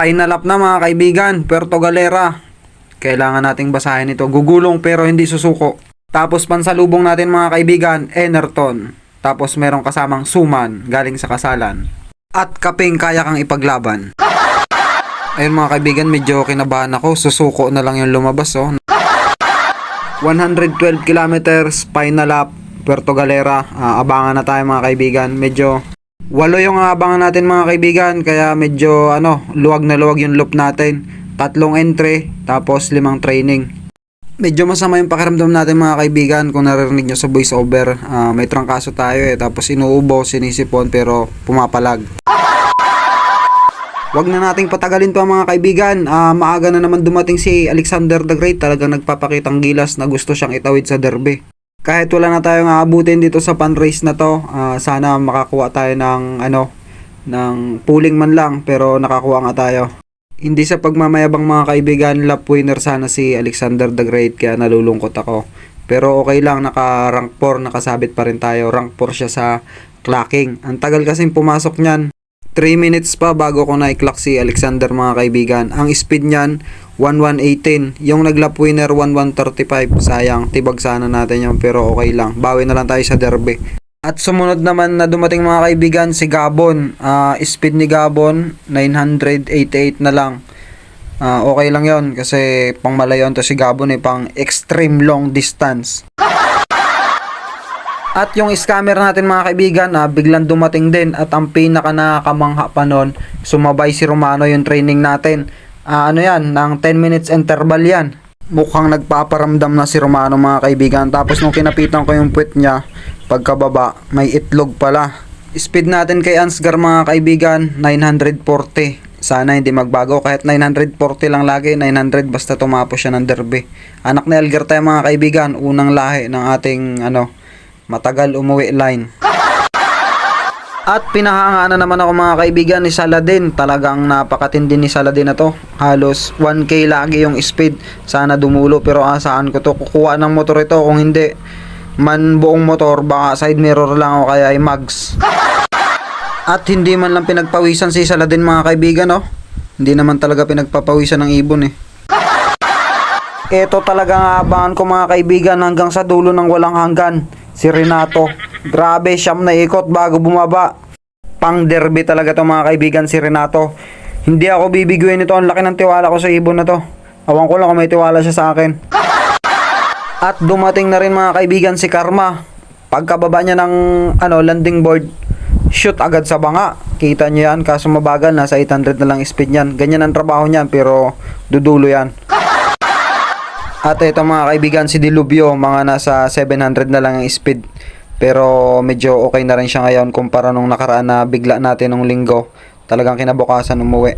Final lap na mga kaibigan, Puerto Galera. Kailangan nating basahin ito. Gugulong pero hindi susuko. Tapos pansalubong natin mga kaibigan, Enerton. Tapos merong kasamang Suman galing sa Kasalan. At Kaping Kaya Kang Ipaglaban. Ayun mga kaibigan, medyo kinabahan ako. Susuko na lang yung lumabas oh. 112 kilometers, final lap, Puerto Galera. Abangan na tayo mga kaibigan. Medyo walo yung abangan natin mga kaibigan. Kaya medyo luwag na luwag yung loop natin. 3 entry, tapos 5 training. Medyo masama yung pakiramdam natin mga kaibigan. Kung naririnig nyo sa voice over, may trangkaso tayo tapos inuubo, sinisipon pero pumapalag. Wag na nating patagalin to mga kaibigan. Maaga na naman dumating si Alexander the Great. Talagang nagpapakitang gilas na gusto siyang itawid sa derby. Kahit wala na tayong aabutin dito sa pan race na to, sana makakuha tayo ng pooling man lang, pero nakakuha nga tayo. Hindi sa pagmamayabang mga kaibigan, lap winner sana si Alexander the Great, kaya nalulungkot ako. Pero okay lang, naka rank 4, nakasabit pa rin tayo. Rank 4 siya sa clocking. Ang tagal kasing pumasok niyan. 3 minutes pa bago ko na-clock si Alexander mga kaibigan. Ang speed niyan 1118. Yung naglap winner 1135. Sayang, tibag sana natin yun pero okay lang. Bawi na lang tayo sa derby. At sumunod naman na dumating mga kaibigan si Gabon. Speed ni Gabon 988 na lang. Okay lang yon kasi pang malayon to si Gabon pang extreme long distance. At yung scammer natin mga kaibigan, biglang dumating din at ang pinaka nakakamangha pa nun, sumabay si Romano yung training natin. Ng 10 minutes interval yan. Mukhang nagpaparamdam na si Romano mga kaibigan. Tapos nung kinapitan ko yung puwet niya, pagkababa, may itlog pala. Speed natin kay Ansgar mga kaibigan, 940. Sana hindi magbago kahit 940 lang lagi, 900 basta tumapos siya ng derby. Anak ni Elgar tayo mga kaibigan, unang lahi ng ating matagal umuwi line. At pinahanga na naman ako mga kaibigan ni Saladin. Talagang napakatindi ni Saladin na to. Halos 1k lagi yung speed. Sana dumulo pero saan ko to kukuha ng motor ito. Kung hindi man buong motor, baka side mirror lang o kaya ay mags. At hindi man lang pinagpawisan si Saladin mga kaibigan Hindi naman talaga pinagpapawisan ng ibon Ito talaga nga abangan ko mga kaibigan hanggang sa dulo ng walang hanggan. Si Renato. Grabe, siyam na ikot bago bumaba. Pang derby talaga to mga kaibigan si Renato. Hindi ako bibiguin nito. Ang laki ng tiwala ko sa ibon na to. Awan ko lang kung may tiwala siya sa akin. At dumating na rin mga kaibigan si Karma. Pagkababa niya ng landing board, shoot agad sa banga. Kita niyo yan, kaso mabagal, nasa 800 na lang speed niyan. Ganyan ang trabaho niyan pero dudulo yan. At ito mga kaibigan si Dilubyo, mga nasa 700 na lang ang speed. Pero medyo okay na rin siya ngayon kumpara nung nakaraan na bigla natin nung linggo. Talagang kinabukasan umuwi.